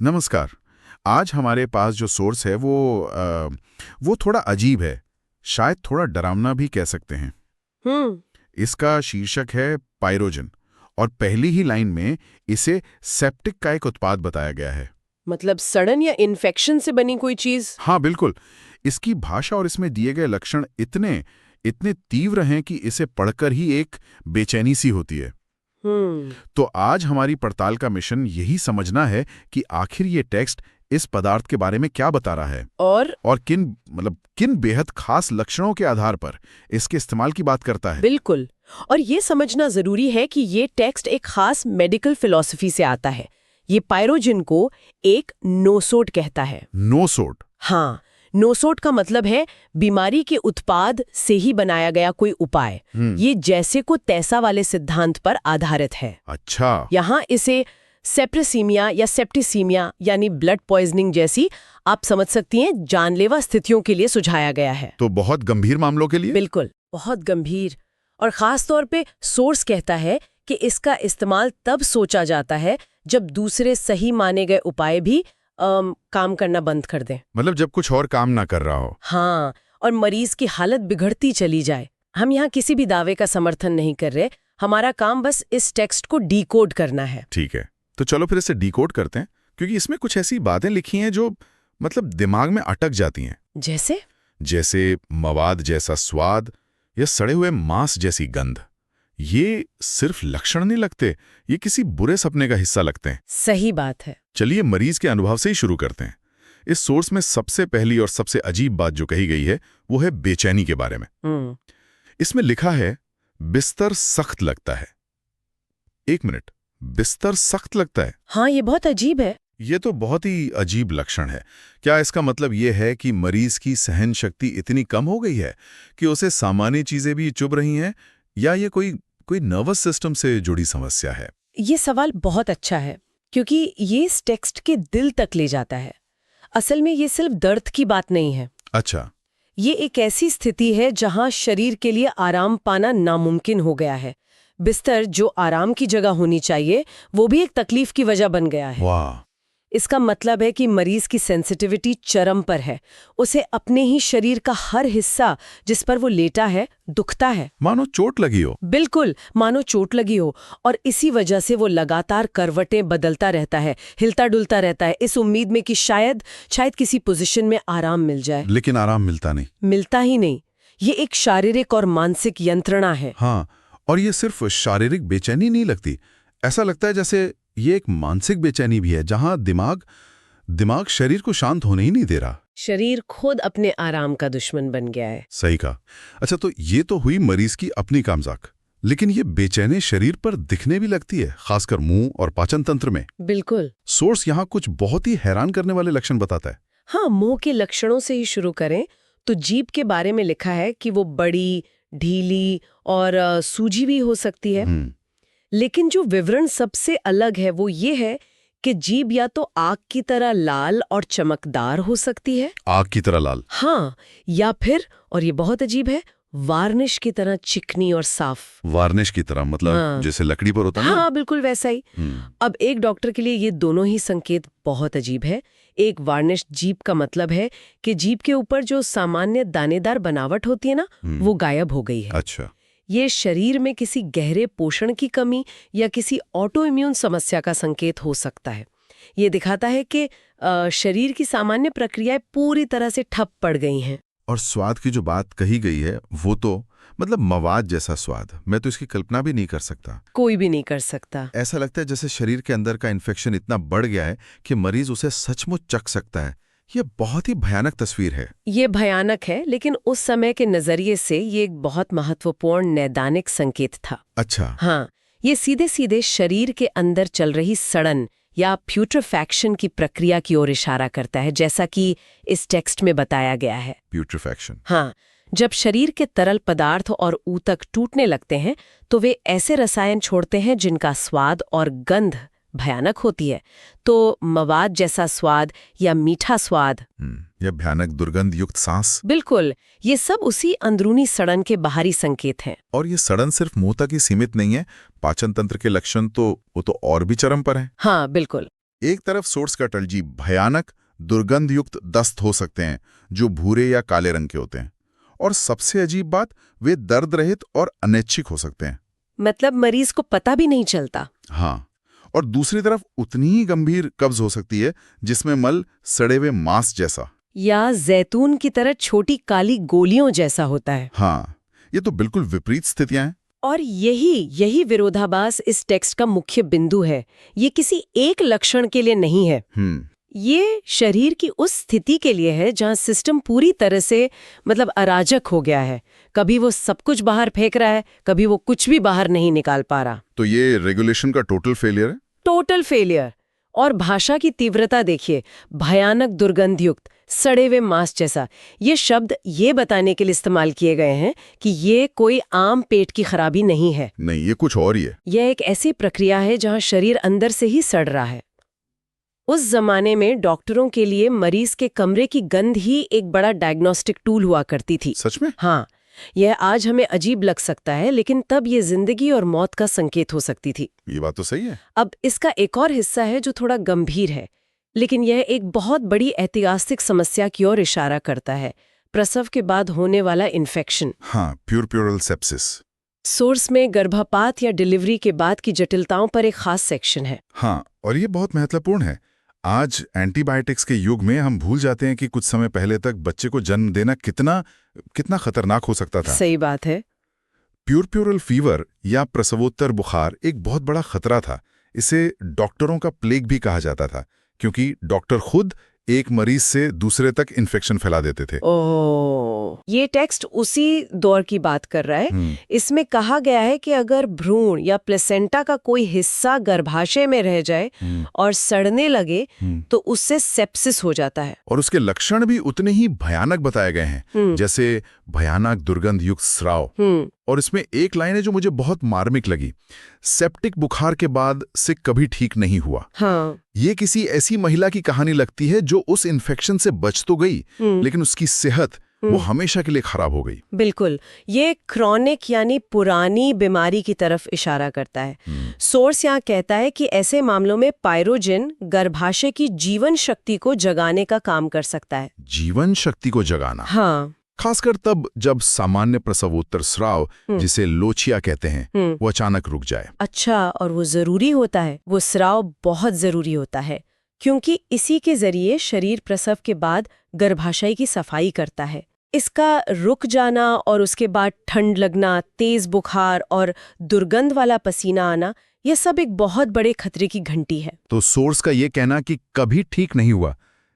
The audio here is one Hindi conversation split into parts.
नमस्कार। आज हमारे पास जो सोर्स है वो थोड़ा अजीब है, शायद थोड़ा डरावना भी कह सकते हैं। इसका शीर्षक है पाइरोजन और पहली ही लाइन में इसे सेप्टिक का एक उत्पाद बताया गया है। मतलब सड़न या इन्फेक्शन से बनी कोई चीज? हाँ बिल्कुल। इसकी भाषा और इसमें दिए गए लक्षण इतने इतने तीव्र हैं कि इसे पढ़कर ही एक बेचैनी सी होती है। तो आज हमारी पड़ताल का मिशन यही समझना है कि आखिर ये टेक्स्ट इस पदार्थ के बारे में क्या बता रहा है और किन बेहद खास लक्षणों के आधार पर इसके इस्तेमाल की बात करता है। बिल्कुल। और ये समझना जरूरी है कि ये टेक्स्ट एक खास मेडिकल फिलॉसफी से आता है। ये पाइरोजन को एक नोसोड कहता है। नोसोड? हाँ, नोसोड का मतलब है बीमारी के उत्पाद से ही बनाया गया कोई उपाय। ये जैसे को तैसा वाले सिद्धांत पर आधारित है। अच्छा। यहाँ इसे सेप्टिसीमिया या सेप्टिसीमिया यानी ब्लड पॉइजनिंग जैसी, आप समझ सकती हैं, जानलेवा स्थितियों के लिए सुझाया गया है। तो बहुत गंभीर मामलों के लिए? बिल्कुल, बहुत गंभीर। और खास तौर पे सोर्स कहता है कि इसका इस्तेमाल तब सोचा जाता है जब दूसरे सही माने गए उपाय भी काम करना बंद कर दें। मतलब जब कुछ और काम ना कर रहा हो। हाँ, और मरीज की हालत बिगड़ती चली जाए। हम यहाँ किसी भी दावे का समर्थन नहीं कर रहे, हमारा काम बस इस टेक्स्ट को डिकोड करना है। ठीक है, तो चलो फिर इसे डिकोड करते हैं, क्योंकि इसमें कुछ ऐसी बातें लिखी हैं जो दिमाग में अटक जाती हैं। जैसे मवाद जैसा स्वाद या सड़े हुए मांस जैसी गंध। ये सिर्फ लक्षण नहीं लगते, ये किसी बुरे सपने का हिस्सा लगते हैं। सही बात है। चलिए मरीज के अनुभव से ही शुरू करते हैं। इस सोर्स में सबसे पहली और सबसे अजीब बात जो कही गई है वो है बेचैनी के बारे में। इसमें लिखा है बिस्तर सख्त लगता है। एक मिनट, बिस्तर सख्त लगता है? हाँ, ये बहुत अजीब है। ये तो बहुत ही अजीब लक्षण है। क्या इसका मतलब ये है कि मरीज की सहन शक्ति इतनी कम हो गई है कि उसे सामान्य चीजें भी चुभ रही हैं, या ये कोई नर्वस सिस्टम से जुड़ी समस्या है? ये सवाल बहुत अच्छा है, क्योंकि ये इस टेक्स्ट के दिल तक ले जाता है। असल में ये सिर्फ दर्द की बात नहीं है। अच्छा। ये एक ऐसी स्थिति है जहां शरीर के लिए आराम पाना नामुमकिन हो गया है। बिस्तर, जो आराम की जगह होनी चाहिए, वो भी एक तकलीफ की वजह बन गया है। वाह। इसका मतलब है कि मरीज की सेंसिटिविटी चरम पर है। उसे अपने ही शरीर का हर हिस्सा जिस पर वो लेटा है दुखता है। मानो चोट लगी हो। बिल्कुल, मानो चोट लगी हो। और इसी वजह से वो लगातार करवटें बदलता रहता है, हिलता डुलता रहता है, इस उम्मीद में कि शायद किसी पोजीशन में आराम मिल जाए। लेकिन आराम मिलता ही नहीं। ये एक शारीरिक और मानसिक यंत्रणा है। हाँ, और ये सिर्फ शारीरिक बेचैनी नहीं लगती, ऐसा लगता है जैसे ये एक मानसिक बेचैनी भी है, जहां दिमाग शरीर को शांत होने ही नहीं दे रहा। शरीर खुद अपने आराम का दुश्मन बन गया है। सही कहा। अच्छा, तो ये तो हुई मरीज की अपनी कामजाक, लेकिन ये बेचैनी शरीर पर दिखने भी लगती है, खासकर मुंह और पाचन तंत्र में। बिल्कुल। सोर्स यहाँ कुछ बहुत ही हैरान करने वाले लक्षण बताता है। हाँ, मुंह के लक्षणों से ही शुरू करें तो जीभ के बारे में लिखा है कि वो बड़ी, ढीली और सूजी भी हो सकती है। लेकिन जो विवरण सबसे अलग है वो ये है कि जीभ या तो आग की तरह लाल और चमकदार हो सकती है। आग की तरह लाल? हाँ, या फिर, और ये बहुत अजीब है, वार्निश की तरह चिकनी और साफ। वार्निश की तरह मतलब? हाँ। जैसे लकड़ी पर होता है ना? हाँ, बिल्कुल वैसा ही। अब एक डॉक्टर के लिए ये दोनों ही संकेत बहुत अजीब है। एक वार्निश जीभ का मतलब है कि जीभ के ऊपर जो सामान्य दानेदार बनावट होती है ना, वो गायब हो गई है। अच्छा। ये शरीर में किसी गहरे पोषण की कमी या किसी ऑटो इम्यून समस्या का संकेत हो सकता है। ये दिखाता है कि शरीर की सामान्य प्रक्रियाएं पूरी तरह से ठप पड़ गई हैं। और स्वाद की जो बात कही गई है वो तो मवाद जैसा स्वाद, मैं तो इसकी कल्पना भी नहीं कर सकता। कोई भी नहीं कर सकता। ऐसा लगता है जैसे शरीर के अंदर का इन्फेक्शन इतना बढ़ गया है कि मरीज उसे सचमुच चख सकता है। ये बहुत ही भयानक तस्वीर है। ये भयानक है, लेकिन उस समय के नजरिए से ये एक बहुत महत्वपूर्ण नैदानिक संकेत था। अच्छा। हाँ, ये सीधे सीधे शरीर के अंदर चल रही सड़न या प्यूट्रिफैक्शन की प्रक्रिया की ओर इशारा करता है, जैसा कि इस टेक्स्ट में बताया गया है। प्यूट्रिफैक्शन? हाँ, जब शरीर के तरल पदार्थ और ऊतक टूटने लगते हैं तो वे ऐसे रसायन छोड़ते हैं जिनका स्वाद और गंध भयानक होती है। तो मवाद जैसा स्वाद या मीठा स्वाद या भयानक दुर्गंध युक्त सांस, बिल्कुल, ये सब उसी अंदरूनी सड़न के बाहरी संकेत हैं। और ये सड़न सिर्फ मुंह तक ही सीमित नहीं है, पाचन तंत्र के लक्षण तो वो तो और भी चरम पर हैं। हाँ, बिल्कुल। एक तरफ सोर्स का टल्जी भयानक दुर्गंधयुक्त दस्त हो सकते हैं जो भूरे या काले रंग के होते हैं, और सबसे अजीब बात, वे दर्द रहित और अनैच्छिक हो सकते हैं। मतलब मरीज को पता भी नहीं चलता। हाँ, और दूसरी तरफ उतनी ही गंभीर कब्ज हो सकती है जिसमें मल सड़े हुए मांस जैसा या जैतून की तरह छोटी काली गोलियों जैसा होता है। हाँ, ये तो बिल्कुल विपरीत स्थितियां हैं। और यही विरोधाभास इस टेक्स्ट का मुख्य बिंदु है। ये किसी एक लक्षण के लिए नहीं है। ये शरीर की उस स्थिति के लिए है जहां सिस्टम पूरी तरह से मतलब अराजक हो गया है। कभी वो सब कुछ बाहर फेंक रहा है, कभी वो कुछ भी बाहर नहीं निकाल पा रहा। तो ये रेगुलेशन का टोटल फेलियर है। Total failure. और भाषा की तीव्रता देखिए, भयानक दुर्गंधयुक्त, सड़े हुए मांस जैसा। ये शब्द ये बताने के लिए इस्तेमाल किए गए हैं कि ये कोई आम पेट की खराबी नहीं है। नहीं, ये कुछ और ही है। यह एक ऐसी प्रक्रिया है जहां शरीर अंदर से ही सड़ रहा है। उस जमाने में डॉक्टरों के लिए मरीज के कमरे की गंध ही एक बड़ा डायग्नोस्टिक टूल हुआ करती थी। सच में? हाँ, यह आज हमें अजीब लग सकता है, लेकिन तब ये जिंदगी और मौत का संकेत हो सकती थी। ये बात तो सही है। अब इसका एक और हिस्सा है जो थोड़ा गंभीर है, लेकिन यह एक बहुत बड़ी ऐतिहासिक समस्या की ओर इशारा करता है। प्रसव के बाद होने वाला इन्फेक्शन। हाँ, प्यूरल सेप्सिस। सोर्स में गर्भपात या डिलीवरी के बाद की जटिलताओं पर एक खास सेक्शन है। हाँ, और ये बहुत महत्वपूर्ण है। आज एंटीबायोटिक्स के युग में हम भूल जाते हैं कि कुछ समय पहले तक बच्चे को जन्म देना कितना खतरनाक हो सकता था। सही बात है। प्यूरल फीवर या प्रसवोत्तर बुखार एक बहुत बड़ा खतरा था। इसे डॉक्टरों का प्लेग भी कहा जाता था, क्योंकि डॉक्टर खुद एक मरीज से दूसरे तक इन्फेक्शन फैला देते थे। ओह, ये टेक्स्ट उसी दौर की बात कर रहा है। इसमें कहा गया है कि अगर भ्रूण या प्लेसेंटा का कोई हिस्सा गर्भाशय में रह जाए और सड़ने लगे तो उससे सेप्सिस हो जाता है। और उसके लक्षण भी उतने ही भयानक बताए गए हैं, जैसे भयानक दुर्गंध युक्त स्राव। और इसमें एक लाइन है जो मुझे बहुत मार्मिक लगी, सेप्टिक बुखार के बाद से कभी ठीक नहीं हुआ। हाँ। ये किसी ऐसी महिला की कहानी लगती है जो उस इन्फेक्शन से बच तो गई, लेकिन उसकी सेहत वो हमेशा के लिए खराब हो गई। बिल्कुल, ये क्रॉनिक यानी पुरानी बीमारी की तरफ इशारा करता है। सोर्स यहाँ कहता है कि ऐसे मामलों में पायरोजिन गर्भाशय की जीवन शक्ति को जगाने का काम कर सकता है। जीवन शक्ति को जगाना? हाँ, खासकर तब जब सामान्य प्रसवोत्तर स्राव, जिसे लोचिया कहते हैं, वो अचानक रुक जाए। अच्छा, और वो जरूरी होता है। वो स्राव बहुत जरूरी होता है, क्योंकि इसी के जरिए शरीर प्रसव के बाद गर्भाशय की सफाई करता है। इसका रुक जाना और उसके बाद ठंड लगना, तेज बुखार और दुर्गंध वाला पसीना आना, यह सब एक बहुत बड़े खतरे की घंटी है। तो सोर्स का ये कहना कि कभी ठीक नहीं हुआ,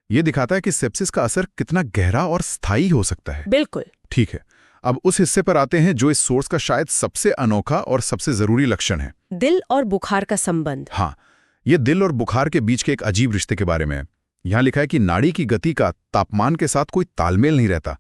ये दिखाता है कि सेप्सिस का असर कितना गहरा और स्थायी हो सकता है। बिल्कुल। ठीक है, अब उस हिस्से पर आते हैं जो इस सोर्स का शायद सबसे अनोखा और सबसे जरूरी लक्षण है, दिल और बुखार का संबंध। हाँ, ये दिल और बुखार के बीच के एक अजीब रिश्ते के बारे में है। यहाँ लिखा है कि नाड़ी की गति का तापमान के साथ कोई तालमेल नहीं रहता।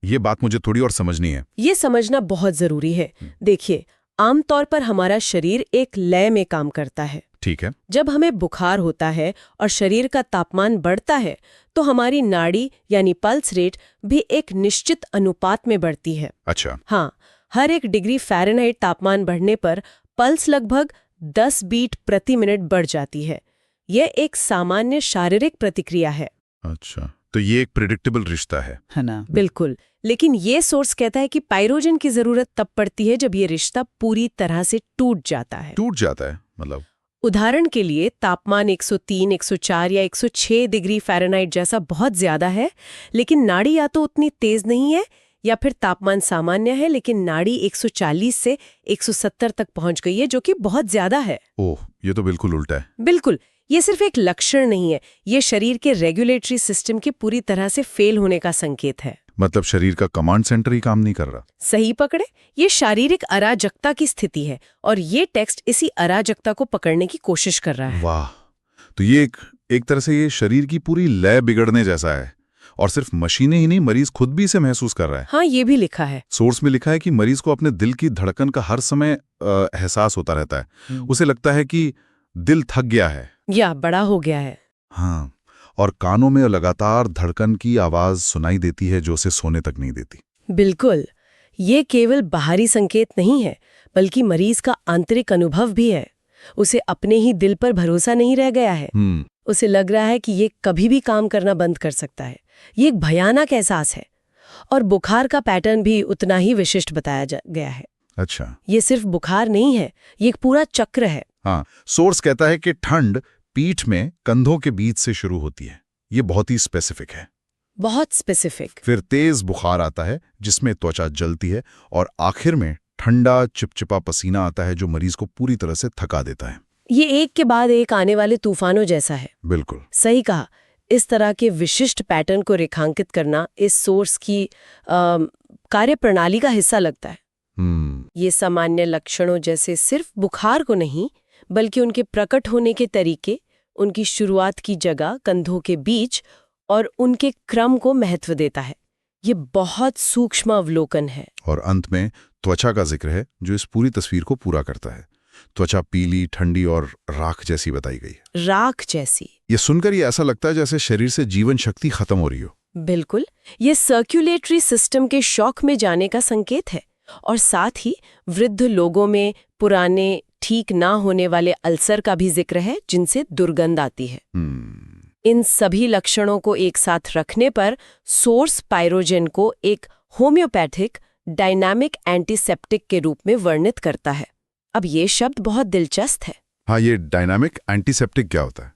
ये बात मुझे थोड़ी और समझनी है। ये समझना बहुत जरूरी है। देखिए, आमतौर पर हमारा शरीर एक लय में काम करता है। ठीक है। जब हमें बुखार होता है और शरीर का तापमान बढ़ता है तो हमारी नाड़ी यानी पल्स रेट भी एक निश्चित अनुपात में बढ़ती है। अच्छा। हाँ, हर 1 डिग्री फ़ारेनहाइट तापमान बढ़ने पर पल्स लगभग 10 बीट प्रति मिनट बढ़ जाती है। यह एक सामान्य शारीरिक प्रतिक्रिया है। अच्छा, तो ये एक प्रेडिक्टेबल रिश्ता है ना? बिल्कुल, लेकिन ये सोर्स कहता है कि पायरोजिन की जरूरत तब पड़ती है जब ये रिश्ता पूरी तरह से टूट जाता है। टूट जाता है मतलब? उदाहरण के लिए, तापमान 103, 104 या 106 डिग्री फ़ारेनहाइट जैसा बहुत ज्यादा है, लेकिन नाड़ी या तो उतनी तेज नहीं है, या फिर तापमान सामान्य है लेकिन नाड़ी 140 से 170 तक पहुंच गई है, जो कि बहुत ज्यादा है। ओह, ये तो बिल्कुल उल्टा है। बिल्कुल, ये सिर्फ एक लक्षण नहीं है, ये शरीर के रेगुलेटरी सिस्टम के पूरी तरह से फेल होने का संकेत है। मतलब शरीर का कमांड सेंटर ही काम नहीं कर रहा। सही पकड़े, ये शारीरिक अराजकता की स्थिति है और ये टेक्स्ट इसी अराजकता को पकड़ने की कोशिश कर रहा है। वाह, तो ये एक तरह से ये शरीर की पूरी लय बिगड़ने जैसा है, और सिर्फ मशीनें ही नहीं, मरीज खुद भी इसे महसूस कर रहा है। हाँ, ये भी लिखा है। सोर्स में लिखा है कि मरीज को अपने दिल की धड़कन का हर समय एहसास होता रहता है। उसे लगता है कि दिल थक गया है या बड़ा हो गया है। हाँ, और कानों में लगातार धड़कन की आवाज सुनाई देती है जो उसे सोने तक नहीं देती। बिल्कुल, ये केवल बाहरी संकेत नहीं है, बल्कि मरीज का आंतरिक अनुभव भी है। उसे अपने ही दिल पर भरोसा नहीं रह गया है। उसे लग रहा है कि ये कभी भी काम करना बंद कर सकता है। ये एक भयानक एहसास है। और बुखार का पैटर्न भी उतना ही विशिष्ट बताया गया है। अच्छा, ये सिर्फ बुखार नहीं है, ये एक पूरा चक्र है। हाँ, सोर्स कहता है कि ठंड पीठ में कंधों के बीच से शुरू होती है। ये बहुत ही स्पेसिफिक है, बहुत स्पेसिफिक। फिर तेज बुखार आता है जिसमें त्वचा जलती है, और आखिर में ठंडा चिपचिपा पसीना आता है जो मरीज को पूरी तरह से थका देता है। ये एक के बाद एक आने वाले तूफानों जैसा है। बिल्कुल सही कहा। इस तरह के विशिष्ट पैटर्न को रेखांकित करना इस सोर्स की कार्यप्रणाली का हिस्सा लगता है। ये सामान्य लक्षणों जैसे सिर्फ बुखार को नहीं, बल्कि उनके प्रकट होने के तरीके, उनकी शुरुआत की जगह, कंधों के बीच और उनके क्रम को महत्व देता है। ये बहुत सूक्ष्म अवलोकन है। और अंत में त्वचा का जिक्र है जो इस पूरी तस्वीर को पूरा करता है। त्वचा पीली, ठंडी और राख जैसी बताई गई है। राख जैसी। ये सुनकर ये ऐसा लगता है जैसे शरीर से जीवन शक्ति खत्म हो रही हो। बिल्कुल, ये सर्कुलेटरी सिस्टम के शॉक में जाने का संकेत है। और साथ ही वृद्ध लोगों में पुराने ठीक ना होने वाले अल्सर का भी जिक्र है जिनसे दुर्गंध आती है। इन सभी लक्षणों को एक साथ रखने पर सोर्स पायरोजेन को एक होम्योपैथिक डायनामिक एंटीसेप्टिक के रूप में वर्णित करता है। अब ये शब्द बहुत दिलचस्प है। हाँ, ये डायनामिक एंटीसेप्टिक क्या होता है?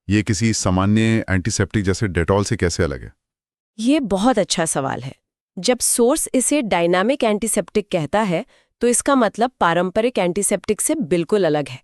ये किसी सामान्य एंटीसेप्टिक जैसे डेटॉल से कैसे अलग है? ये बहुत अच्छा सवाल है। जब सोर्स इसे डायनामिक एंटीसेप्टिक कहता है तो इसका मतलब पारंपरिक एंटीसेप्टिक से बिल्कुल अलग है।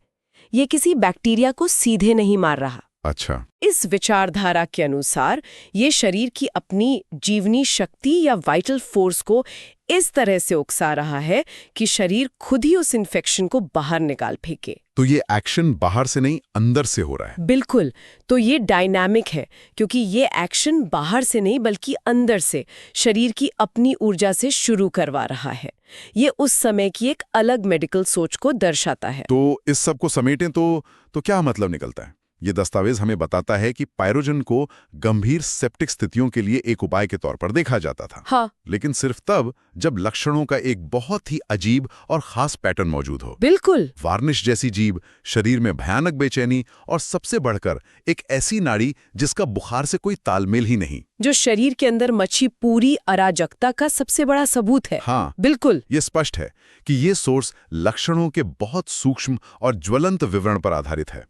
ये किसी बैक्टीरिया को सीधे नहीं मार रहा। अच्छा, इस विचारधारा के अनुसार ये शरीर की अपनी जीवनी शक्ति या वाइटल फोर्स को इस तरह से उकसा रहा है कि शरीर खुद ही उस इन्फेक्शन को बाहर निकाल फेंके। तो ये एक्शन बाहर से नहीं अंदर से हो रहा है। बिल्कुल। तो ये डायनामिक है क्योंकि ये एक्शन बाहर से नहीं बल्कि अंदर से शरीर की अपनी ऊर्जा से शुरू करवा रहा है। ये उस समय की एक अलग मेडिकल सोच को दर्शाता है। तो इस सब को समेटें तो क्या मतलब निकलता है? ये दस्तावेज हमें बताता है कि पायरोजन को गंभीर सेप्टिक स्थितियों के लिए एक उपाय के तौर पर देखा जाता था। हाँ। लेकिन सिर्फ तब जब लक्षणों का एक बहुत ही अजीब और खास पैटर्न मौजूद हो। बिल्कुल। वार्निश जैसी जीभ, शरीर में भयानक बेचैनी और सबसे बढ़कर एक ऐसी नाड़ी जिसका बुखार से कोई तालमेल ही नहीं, जो शरीर के अंदर मच्छी पूरी अराजकता का सबसे बड़ा सबूत है। हाँ, बिल्कुल। ये स्पष्ट है कि ये सोर्स लक्षणों के बहुत सूक्ष्म और ज्वलंत विवरण पर आधारित है।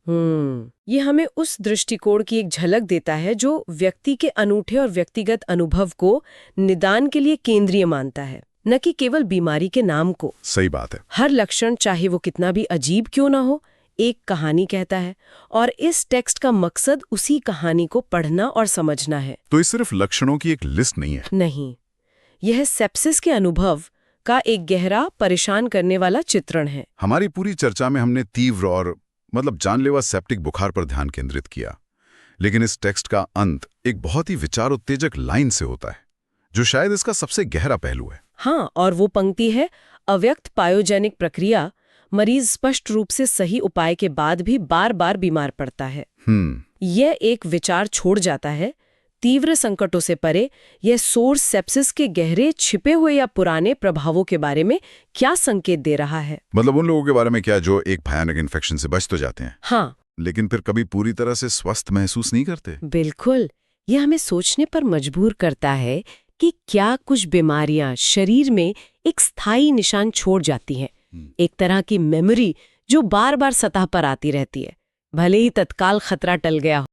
ये हमें उस दृष्टिकोण की एक झलक देता है जो व्यक्ति के अनूठे और व्यक्तिगत अनुभव को निदान के लिए केंद्रीय मानता है, न कि केवल बीमारी के नाम को। सही बात है। हर लक्षण, चाहे वो कितना भी अजीब क्यों ना हो, एक कहानी कहता है और इस टेक्स्ट का मकसद उसी कहानी को पढ़ना और समझना है। तो ये सिर्फ लक्षणों की एक लिस्ट नहीं है। नहीं, यह सेप्सिस के अनुभव का एक गहरा, परेशान करने वाला चित्रण है। हमारी पूरी चर्चा में हमने तीव्र और जानलेवा सेप्टिक बुखार पर ध्यान केंद्रित किया, लेकिन इस टेक्स्ट का अंत एक बहुत ही विचार उत्तेजक लाइन से होता है, जो शायद इसका सबसे गहरा पहलू है। हाँ, और वो पंक्ति है, अव्यक्त पायोजेनिक प्रक्रिया, मरीज स्पष्ट रूप से सही उपाय के बाद भी बार बार बीमार पड़ता है। यह एक विचार छोड़ जाता है, तीव्र संकटों से परे यह सोर्स सेप्सिस के गहरे, छिपे हुए या पुराने प्रभावों के बारे में क्या संकेत दे रहा है। मतलब उन लोगों के बारे में क्या जो एक भयानक इन्फेक्शन से बच तो जाते हैं, हाँ, लेकिन फिर कभी पूरी तरह से स्वस्थ महसूस नहीं करते। बिल्कुल। यह हमें सोचने पर मजबूर करता है कि क्या कुछ बीमारियां शरीर में एक स्थायी निशान छोड़ जाती हैं, एक तरह की मेमोरी जो बार बार सतह पर आती रहती है, भले ही तत्काल खतरा टल गया हो।